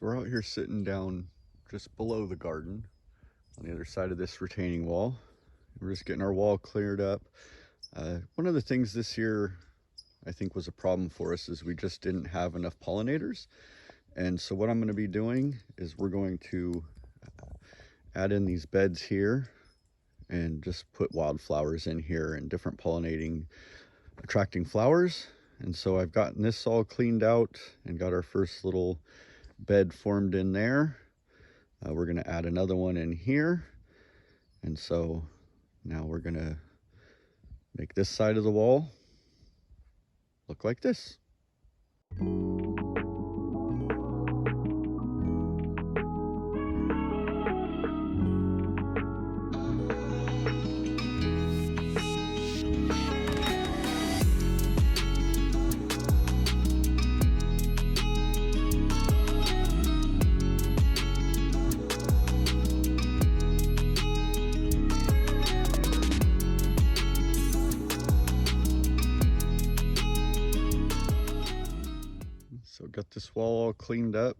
We're out here sitting down just below the garden on the other side of this retaining wall. We're just getting our wall cleared up. One of the things this year I think was a problem for us is we just didn't have enough pollinators. And so what I'm going to be doing is we're going to add in these beds here and just put wildflowers in here and different pollinating, attracting flowers. And so I've gotten this all cleaned out and got our first little bed formed in there. We're going to add another one in here. And so now we're going to make this side of the wall look like this. So got this wall all cleaned up.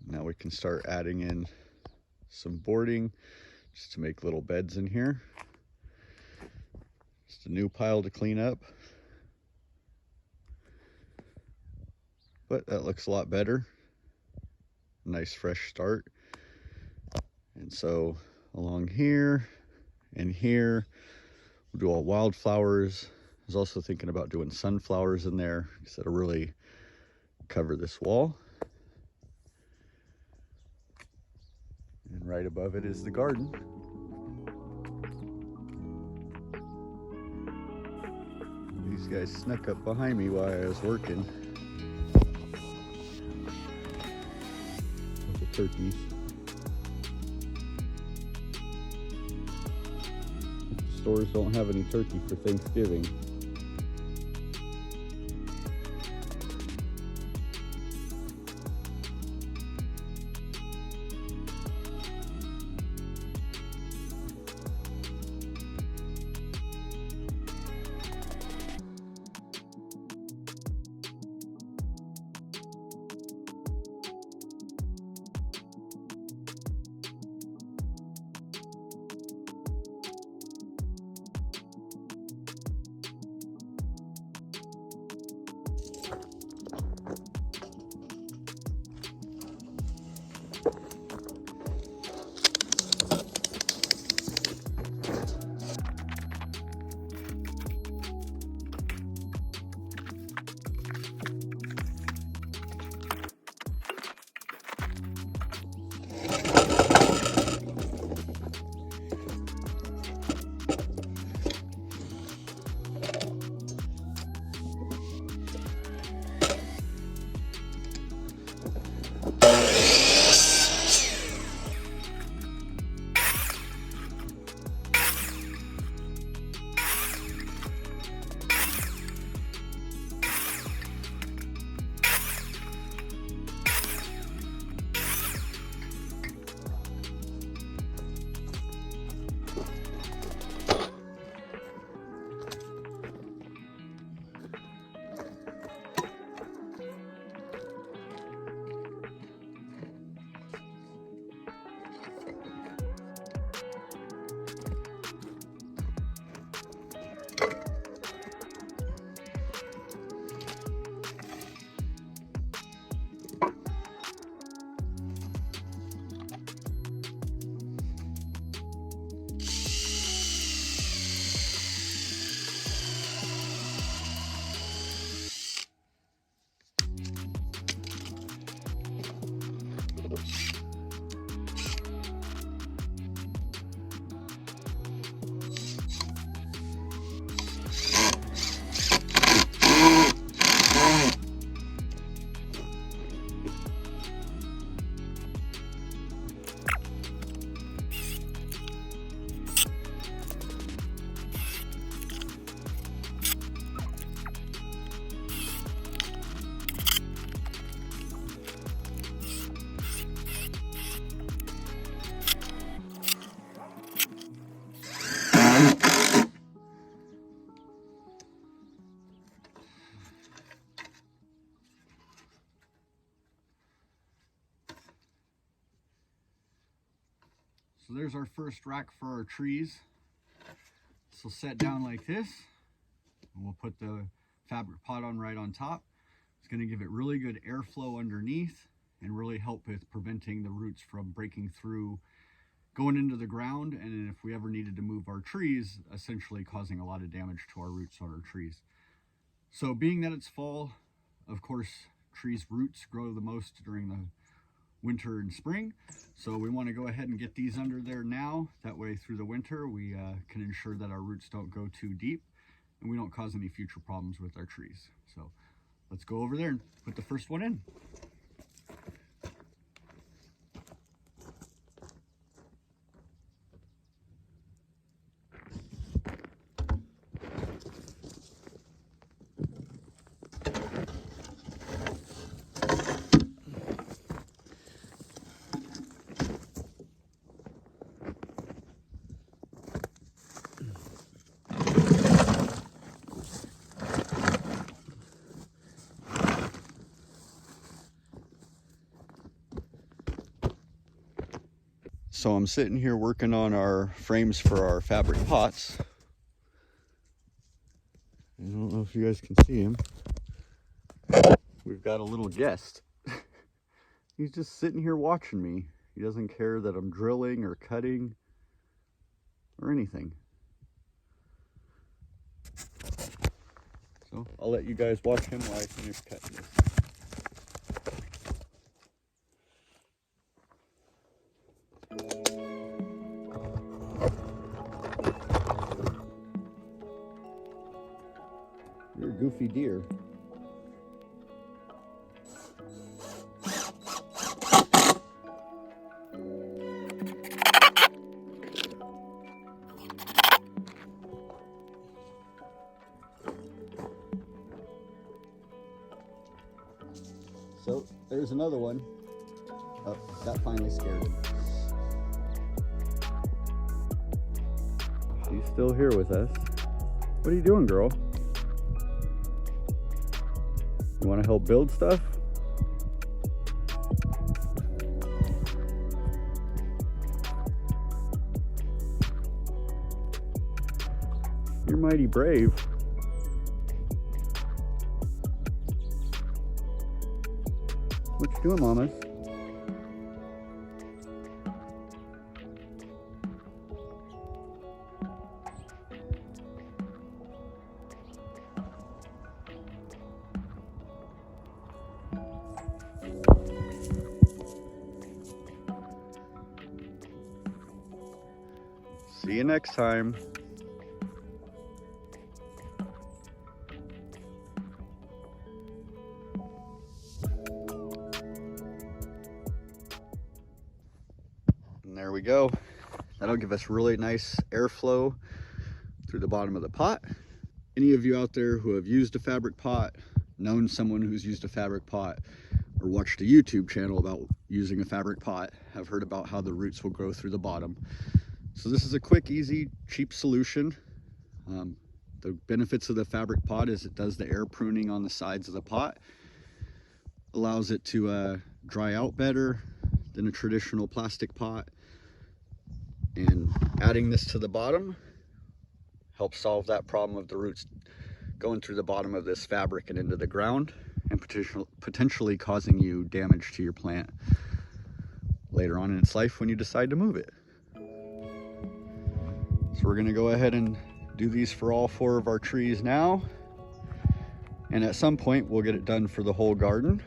Now we can start adding in some boarding just to make little beds in here. Just a new pile to clean up. But that looks a lot better. Nice fresh start. And so along here and here, we'll do all wildflowers. I was also thinking about doing sunflowers in there because that'll really cover this wall. And right above it is the garden. These guys snuck up behind me while I was working. With the turkeys. The stores don't have any turkey for Thanksgiving. So there's our first rack for our trees. This will set down like this, and we'll put the fabric pot on right on top. It's going to give it really good airflow underneath and really help with preventing the roots from breaking through, going into the ground, and if we ever needed to move our trees, essentially causing a lot of damage to our roots on our trees. So being that it's fall, of course, trees' roots grow the most during the winter and spring. So we want to go ahead and get these under there now. That way through the winter, we can ensure that our roots don't go too deep and we don't cause any future problems with our trees. So let's go over there and put the first one in. So I'm sitting here working on our frames for our fabric pots. I don't know if you guys can see him. We've got a little guest. He's just sitting here watching me. He doesn't care that I'm drilling or cutting or anything. So I'll let you guys watch him while I finish cutting this. You're a goofy deer. So there's another one. Oh, that finally scared him. She's still here with us. What are you doing, girl? You want to help build stuff? You're mighty brave. What you doing, mamas? See you next time. And there we go. That'll give us really nice airflow through the bottom of the pot. Any of you out there who have used a fabric pot, known someone who's used a fabric pot, or watched a YouTube channel about using a fabric pot, have heard about how the roots will grow through the bottom. So this is a quick, easy, cheap solution. The benefits of the fabric pot is it does the air pruning on the sides of the pot, allows it to dry out better than a traditional plastic pot, and adding this to the bottom helps solve that problem of the roots going through the bottom of this fabric and into the ground, and potentially causing you damage to your plant later on in its life when you decide to move it. So we're going to go ahead and do these for all 4 of our trees now, and at some point we'll get it done for the whole garden.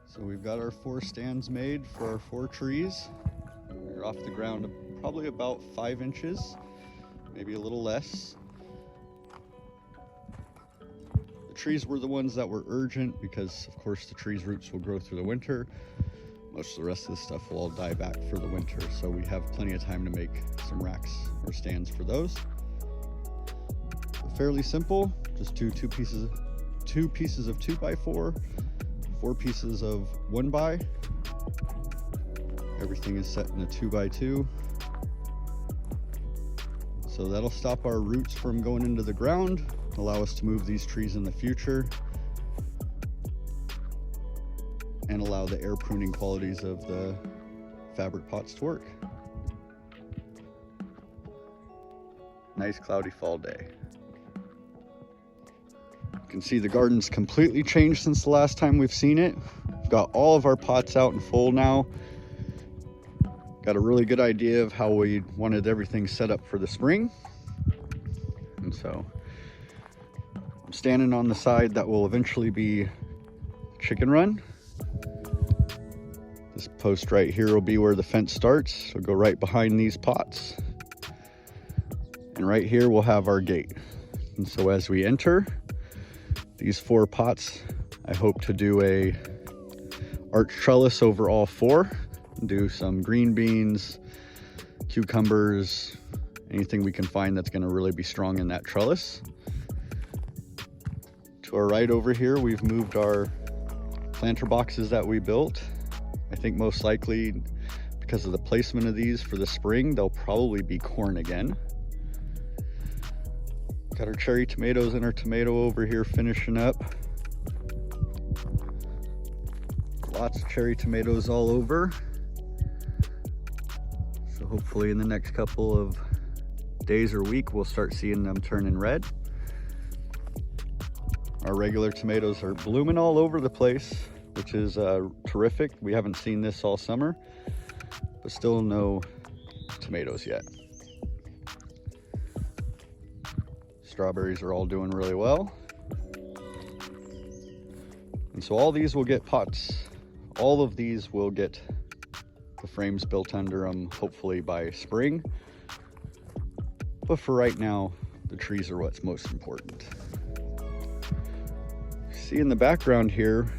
So we've got our 4 stands made for our 4 trees. They're off the ground probably about 5 inches, maybe a little less. The trees were the ones that were urgent because of course the trees' roots will grow through the winter. Most of the rest of the stuff will all die back for the winter, so we have plenty of time to make some racks or stands for those. Fairly simple, just two pieces of 2x4, 4 pieces of 1x. Everything is set in a 2x2. So that'll stop our roots from going into the ground, allow us to move these trees in the future, and allow the air pruning qualities of the fabric pots to work. nice cloudy fall day. You can see the garden's completely changed since the last time we've seen it. We've got all of our pots out and full now. Got a really good idea of how we wanted everything set up for the spring. And so I'm standing on the side that will eventually be chicken run. This post right here will be where the fence starts. So go right behind these pots. And right here we'll have our gate. And so as we enter these 4 pots, I hope to do a arch trellis over all 4. Do some green beans, cucumbers, anything we can find that's going to really be strong in that trellis. To our right over here, we've moved our planter boxes that we built. I think most likely because of the placement of these for the spring, they'll probably be corn again. Got our cherry tomatoes and our tomato over here finishing up. Lots of cherry tomatoes all over. So hopefully in the next couple of days or week, we'll start seeing them turning red. Our regular tomatoes are blooming all over the place, which is terrific. We haven't seen this all summer, but still no tomatoes yet. Strawberries are all doing really well. And so all these will get pots. All of these will get the frames built under them, hopefully by spring. But for right now, the trees are what's most important. See in the background here,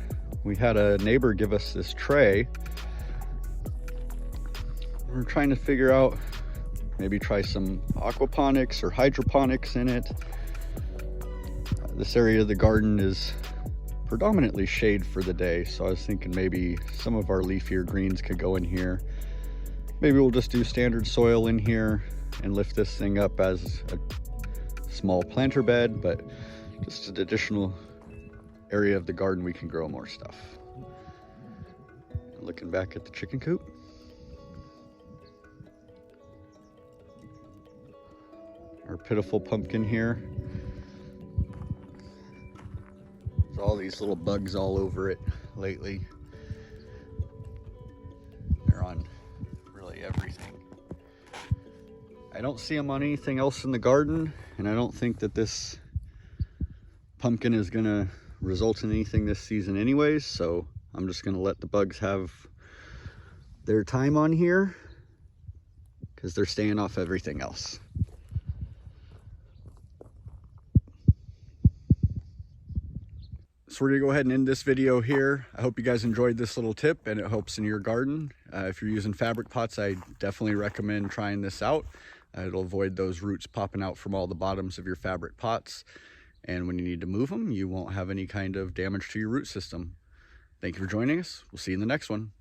we had a neighbor give us this tray. We're trying to figure out, maybe try some aquaponics or hydroponics in it. This area of the garden is predominantly shade for the day, so I was thinking maybe some of our leafier greens could go in here. Maybe we'll just do standard soil in here and lift this thing up as a small planter bed, but just an additional area of the garden we can grow more stuff. Looking back at the chicken coop. Our pitiful pumpkin here. There's all these little bugs all over it lately. They're on really everything. I don't see them on anything else in the garden, and I don't think that this pumpkin is gonna result in anything this season anyways, so I'm just gonna let the bugs have their time on here because they're staying off everything else. So we're gonna go ahead and end this video here. I hope you guys enjoyed this little tip and it helps in your garden. If you're using fabric pots, I definitely recommend trying this out. It'll avoid those roots popping out from all the bottoms of your fabric pots. And when you need to move them, you won't have any kind of damage to your root system. Thank you for joining us. We'll see you in the next one.